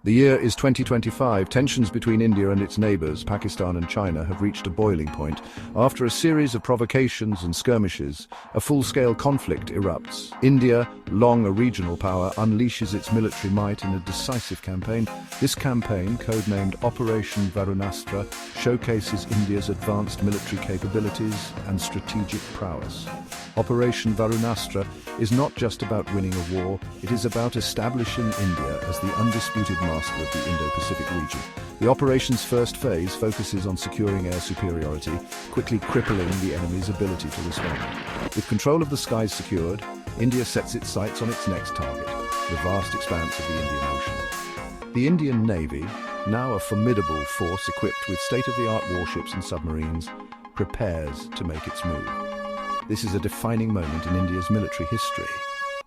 The year is 2025. Tensions between India and its neighbors, Pakistan and China, have reached a boiling point. After a series of provocations and skirmishes, a full-scale conflict erupts. India, long a regional power, unleashes its military might in a decisive campaign. This campaign, codenamed Operation Varunastra, showcases India's advanced military capabilities and strategic prowess. Operation Varunastra is not just about winning a war, it is about establishing India as the undisputed master of the Indo-Pacific region. The operation's first phase focuses on securing air superiority, quickly crippling the enemy's ability to respond. With control of the skies secured, India sets its sights on its next target, the vast expanse of the Indian Ocean. The Indian Navy, now a formidable force equipped with state-of-the-art warships and submarines, prepares to make its move. This is a defining moment in India's military history.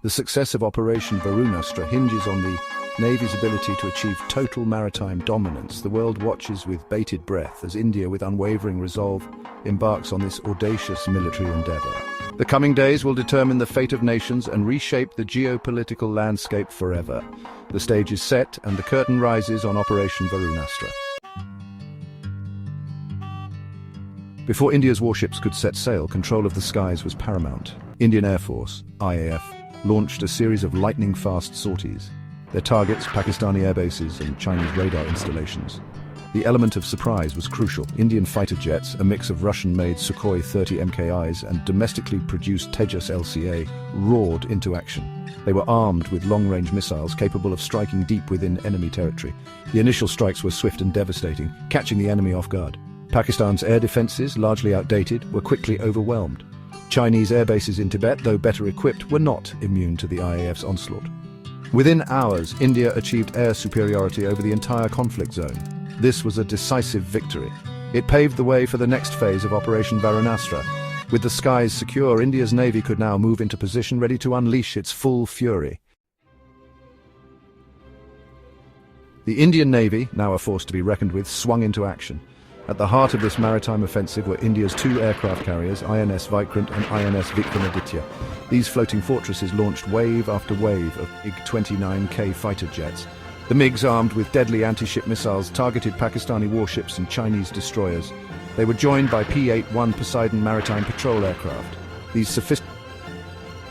The success of Operation Varunastra hinges on the Navy's ability to achieve total maritime dominance. The world watches with bated breath as India, with unwavering resolve, embarks on this audacious military endeavor. The coming days will determine the fate of nations and reshape the geopolitical landscape forever. The stage is set and the curtain rises on Operation Varunastra. Before India's warships could set sail, control of the skies was paramount. Indian Air Force, IAF, launched a series of lightning-fast sorties. Their targets, Pakistani air bases and Chinese radar installations. The element of surprise was crucial. Indian fighter jets, a mix of Russian-made Sukhoi 30 MKIs and domestically produced Tejas LCA, roared into action. They were armed with long-range missiles capable of striking deep within enemy territory. The initial strikes were swift and devastating, catching the enemy off guard. Pakistan's air defenses, largely outdated, were quickly overwhelmed. Chinese air bases in Tibet, though better equipped, were not immune to the IAF's onslaught. Within hours, India achieved air superiority over the entire conflict zone. This was a decisive victory. It paved the way for the next phase of Operation Varunastra. With the skies secure, India's navy could now move into position, ready to unleash its full fury. The Indian Navy, now a force to be reckoned with, swung into action. At the heart of this maritime offensive were India's two aircraft carriers, INS Vikrant and INS Vikramaditya. These floating fortresses launched wave after wave of MiG-29K fighter jets. The MiGs, armed with deadly anti-ship missiles, targeted Pakistani warships and Chinese destroyers. They were joined by P-81 Poseidon maritime patrol aircraft. These sophisticated,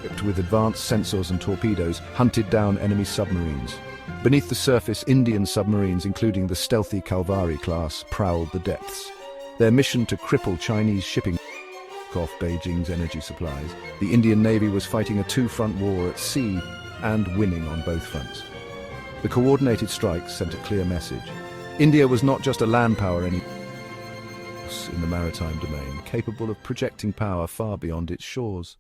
equipped with advanced sensors and torpedoes, hunted down enemy submarines. Beneath the surface, Indian submarines, including the stealthy Kalvari class, prowled the depths. Their mission to cripple Chinese shipping off Beijing's energy supplies. The Indian Navy was fighting a two-front war at sea and winning on both fronts. The coordinated strikes sent a clear message. India was not just a land power anymore in the maritime domain, capable of projecting power far beyond its shores.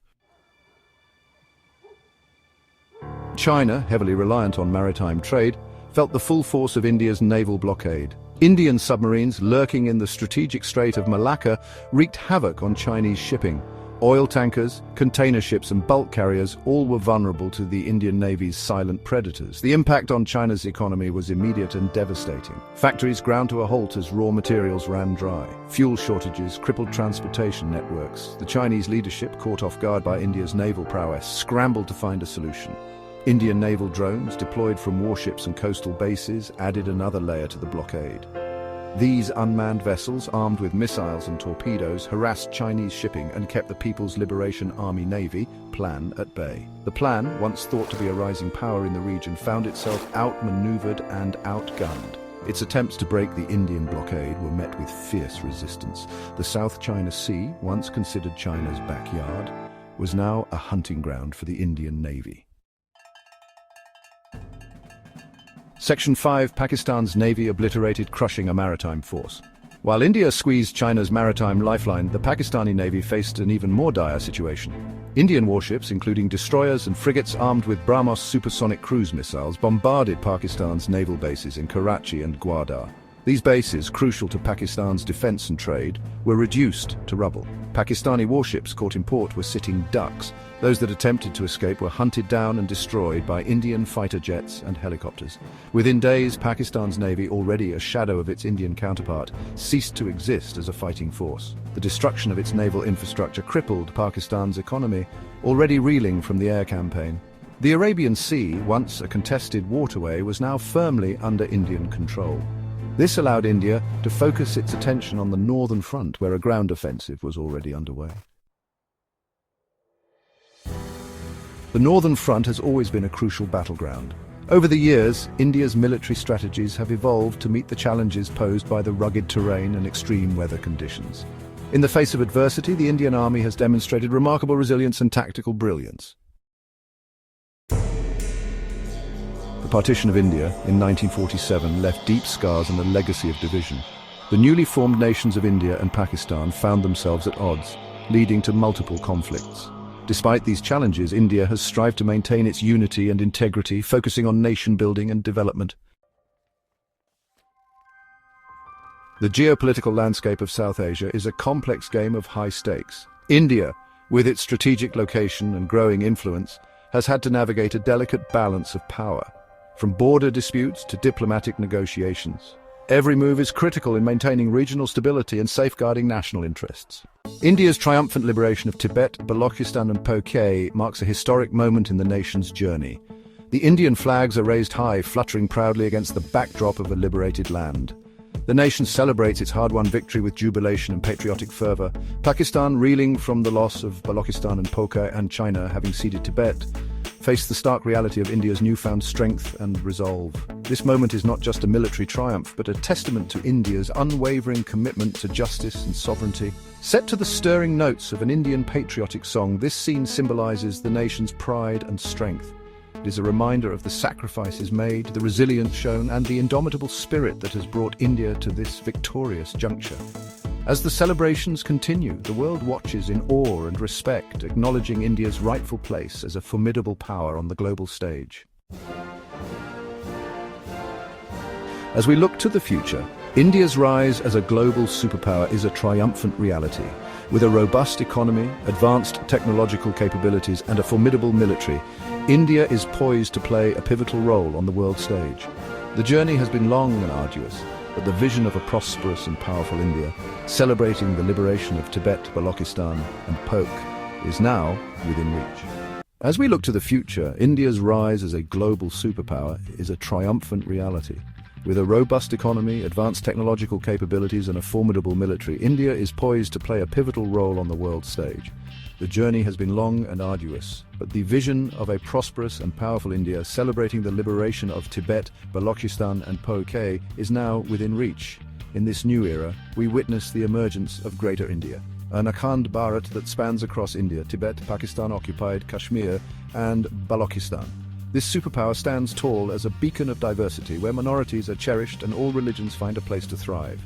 China, heavily reliant on maritime trade, felt the full force of India's naval blockade. Indian submarines lurking in the strategic Strait of Malacca wreaked havoc on Chinese shipping. Oil tankers, container ships and bulk carriers all were vulnerable to the Indian Navy's silent predators. The impact on China's economy was immediate and devastating. Factories ground to a halt as raw materials ran dry. Fuel shortages crippled transportation networks. The Chinese leadership, caught off guard by India's naval prowess, scrambled to find a solution. Indian naval drones, deployed from warships and coastal bases, added another layer to the blockade. These unmanned vessels, armed with missiles and torpedoes, harassed Chinese shipping and kept the People's Liberation Army Navy plan at bay. The plan, once thought to be a rising power in the region, found itself outmaneuvered and outgunned. Its attempts to break the Indian blockade were met with fierce resistance. The South China Sea, once considered China's backyard, was now a hunting ground for the Indian Navy. Section 5, Pakistan's navy obliterated, crushing a maritime force. While India squeezed China's maritime lifeline, the Pakistani navy faced an even more dire situation. Indian warships, including destroyers and frigates armed with BrahMos supersonic cruise missiles, bombarded Pakistan's naval bases in Karachi and Gwadar. These bases, crucial to Pakistan's defense and trade, were reduced to rubble. Pakistani warships caught in port were sitting ducks. Those that attempted to escape were hunted down and destroyed by Indian fighter jets and helicopters. Within days, Pakistan's navy, already a shadow of its Indian counterpart, ceased to exist as a fighting force. The destruction of its naval infrastructure crippled Pakistan's economy, already reeling from the air campaign. The Arabian Sea, once a contested waterway, was now firmly under Indian control. This allowed India to focus its attention on the northern front, where a ground offensive was already underway. The northern front has always been a crucial battleground. Over the years, India's military strategies have evolved to meet the challenges posed by the rugged terrain and extreme weather conditions. In the face of adversity, the Indian Army has demonstrated remarkable resilience and tactical brilliance. The partition of India in 1947 left deep scars and a legacy of division. The newly formed nations of India and Pakistan found themselves at odds, leading to multiple conflicts. Despite these challenges, India has strived to maintain its unity and integrity, focusing on nation building and development. The geopolitical landscape of South Asia is a complex game of high stakes. India, with its strategic location and growing influence, has had to navigate a delicate balance of power, from border disputes to diplomatic negotiations. Every move is critical in maintaining regional stability and safeguarding national interests. India's triumphant liberation of Tibet, Balochistan and Poke marks a historic moment in the nation's journey. The Indian flags are raised high, fluttering proudly against the backdrop of a liberated land. The nation celebrates its hard-won victory with jubilation and patriotic fervor. Pakistan, reeling from the loss of Balochistan and Poke, and China, having ceded Tibet, face the stark reality of India's newfound strength and resolve. This moment is not just a military triumph, but a testament to India's unwavering commitment to justice and sovereignty. Set to the stirring notes of an Indian patriotic song, this scene symbolizes the nation's pride and strength. It is a reminder of the sacrifices made, the resilience shown, and the indomitable spirit that has brought India to this victorious juncture. As the celebrations continue, the world watches in awe and respect, acknowledging India's rightful place as a formidable power on the global stage. As we look to the future, India's rise as a global superpower is a triumphant reality. With a robust economy, advanced technological capabilities, and a formidable military, India is poised to play a pivotal role on the world stage. The journey has been long and arduous, but the vision of a prosperous and powerful India, celebrating the liberation of Tibet, Balochistan, and Poke, is now within reach. As we look to the future, India's rise as a global superpower is a triumphant reality. With a robust economy, advanced technological capabilities, and a formidable military, India is poised to play a pivotal role on the world stage. The journey has been long and arduous, but the vision of a prosperous and powerful India celebrating the liberation of Tibet, Balochistan and Poke is now within reach. In this new era, we witness the emergence of Greater India, an Akhand Bharat that spans across India, Tibet, Pakistan, Occupied Kashmir and Balochistan. This superpower stands tall as a beacon of diversity where minorities are cherished and all religions find a place to thrive.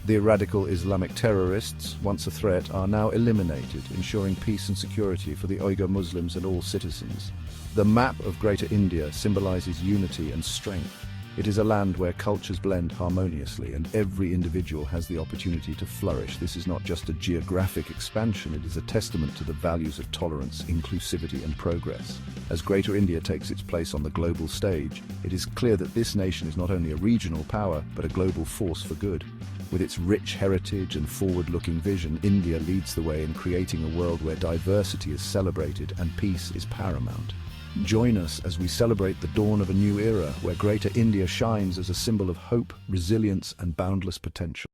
The radical Islamic terrorists, once a threat, are now eliminated, ensuring peace and security for the Uyghur Muslims and all citizens. The map of Greater India symbolizes unity and strength. It is a land where cultures blend harmoniously and every individual has the opportunity to flourish. This is not just a geographic expansion, it is a testament to the values of tolerance, inclusivity and progress. As Greater India takes its place on the global stage, it is clear that this nation is not only a regional power, but a global force for good. With its rich heritage and forward-looking vision, India leads the way in creating a world where diversity is celebrated and peace is paramount. Join us as we celebrate the dawn of a new era where Greater India shines as a symbol of hope, resilience and boundless potential.